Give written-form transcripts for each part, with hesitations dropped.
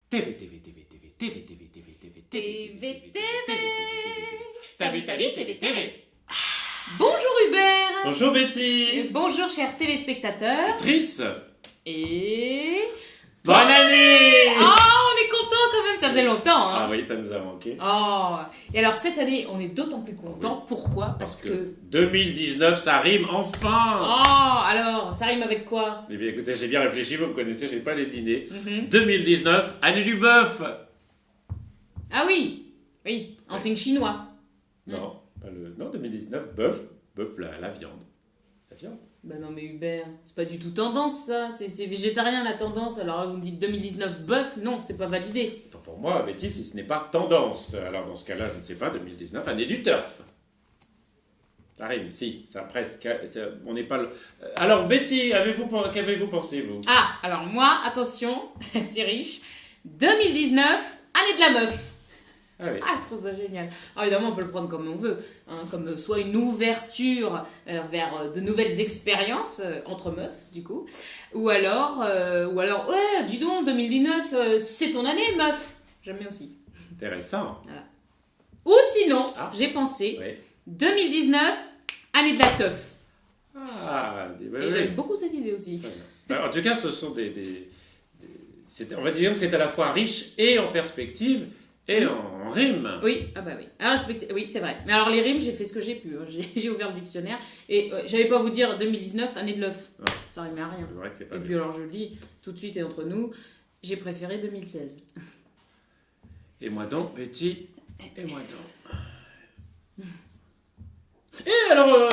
TV, TV, TV, TV, TV, TV, TV, TV, TV, T'as vu, TV, TV. Bonjour Hubert. Bonjour Et Betty. bonjour chers téléspectateurs. Trice. Et... Bonne année. Oh, on est content quand même, ça faisait longtemps. Ah Hein. oui, ça nous a manqué. Oh. Et alors cette année, on est d'autant plus content. Pourquoi? Parce que... 2019, ça rime enfin. Oh, alors, ça rime avec quoi? Eh bien écoutez, j'ai bien réfléchi, vous me connaissez, j'ai pas lésiné. Mhm. 2019, année du bœuf. Ah oui, oui, en signe chinois. Non, pas le... Non, 2019, bœuf, la viande. La viande. Bah non mais Hubert, c'est pas du tout tendance ça, c'est végétarien la tendance, alors là, vous me dites 2019 bœuf, non, c'est pas validé. Tant pour moi, Betty, si ce n'est pas tendance. Alors dans ce cas-là, je ne sais pas, 2019, année du turf. Ça rime, si, ça presque. On n'est pas. Alors Betty, qu'avez-vous pensé, vous? Ah, alors moi, attention, c'est riche, 2019, année de la meuf. Ah oui. Ah, je trouve ça génial. Alors évidemment, on peut le prendre comme on veut, hein, comme soit une ouverture vers de nouvelles expériences entre meufs, du coup, ou alors, ouais, dis donc, 2019, c'est ton année, meuf. J'aime bien aussi. Intéressant. Ou sinon, Ah. j'ai pensé, Oui. 2019, année de la teuf. Ah, oui, Et oui. j'aime beaucoup cette idée aussi. Très bien. Alors, en tout cas, ce sont on va dire que c'est à la fois riche et en perspective et en rime. Oui, ah bah oui. Alors, oui, c'est vrai. Mais alors les rimes, j'ai fait ce que j'ai pu. Hein. J'ai ouvert le dictionnaire et j'allais pas vous dire 2019, année de l'œuf. Ouais. Ça rimait à rien. C'est vrai que c'est pas Et bien. puis alors je le dis tout de suite et entre nous, j'ai préféré 2016. Et moi donc, Betty, et moi donc. Et alors,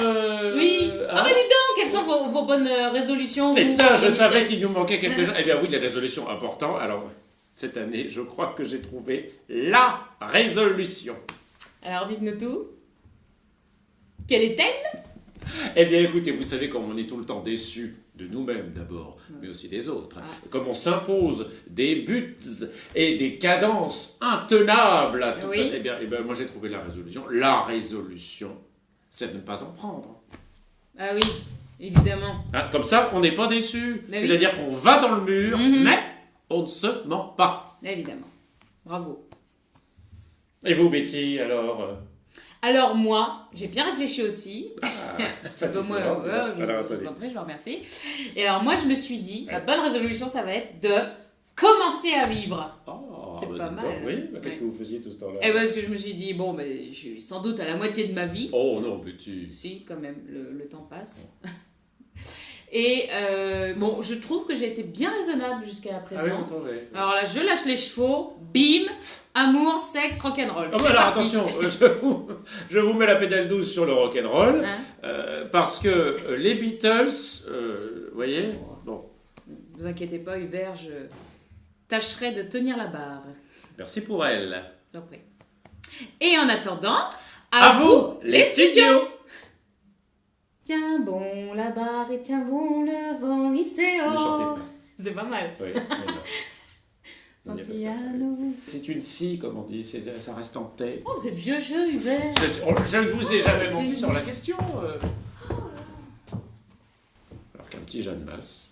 Oui. Ah hein bah dis donc, quelles sont vos bonnes résolutions? C'est vous, ça, je 2016? savais qu'il nous manquait quelque chose. Eh bien oui, les résolutions importantes. Alors, cette année, je crois que j'ai trouvé la résolution. Alors dites-nous tout. Quelle est-elle? Eh bien écoutez, vous savez comme on est tout le temps déçus de nous-mêmes d'abord, mais aussi des autres. Ah. Comme on s'impose des buts et des cadences intenables à tout. Oui. Eh bien, moi j'ai trouvé la résolution. La résolution, c'est de ne pas en prendre. Ah oui, évidemment. Hein, comme ça, on n'est pas déçu. Mais oui. C'est-à-dire qu'on va dans le mur, Mhm. mais on ne se ment pas. Évidemment. Bravo. Et vous, Betty, alors Alors moi, j'ai bien réfléchi aussi. ça, Peu c'est moi, souvent. je Alors, vous en attendez. prie, je vous remercie. Et alors moi, je me suis dit, la Ouais. bonne résolution, ça va être de commencer à vivre. Oh, C'est bah, pas dis mal, donc, hein. Oui, bah, qu'est-ce Ouais. que vous faisiez tout ce temps-là Et parce que je me suis dit, bon, ben, je suis sans doute à la moitié de ma vie. Oh non, Betty. Si, quand même, le temps passe. Et bon, je trouve que j'ai été bien raisonnable jusqu'à Ah oui, présent. attendez. Alors là, je lâche les chevaux, bim, amour, sexe, rock'n'roll. Ah, C'est bah, alors parti. attention, je vous mets la pédale douce sur le rock'n'roll, Hein? parce que les Beatles, vous voyez, bon, Ne vous inquiétez pas, Hubert, je tâcherai de tenir la barre. merci pour elle. Je vous en prie. Et en attendant, À vous, les studios. Tiens bon la barre et tiens bon le vent, il s'est Ne chantez pas. C'est pas mal. Oui, mais non. Santiano. C'est une scie, comme on dit, ça reste en tête. Oh, vous êtes vieux jeu, Hubert. Je ne vous ai jamais menti sur la question. Alors qu'un petit Jeanne Masse.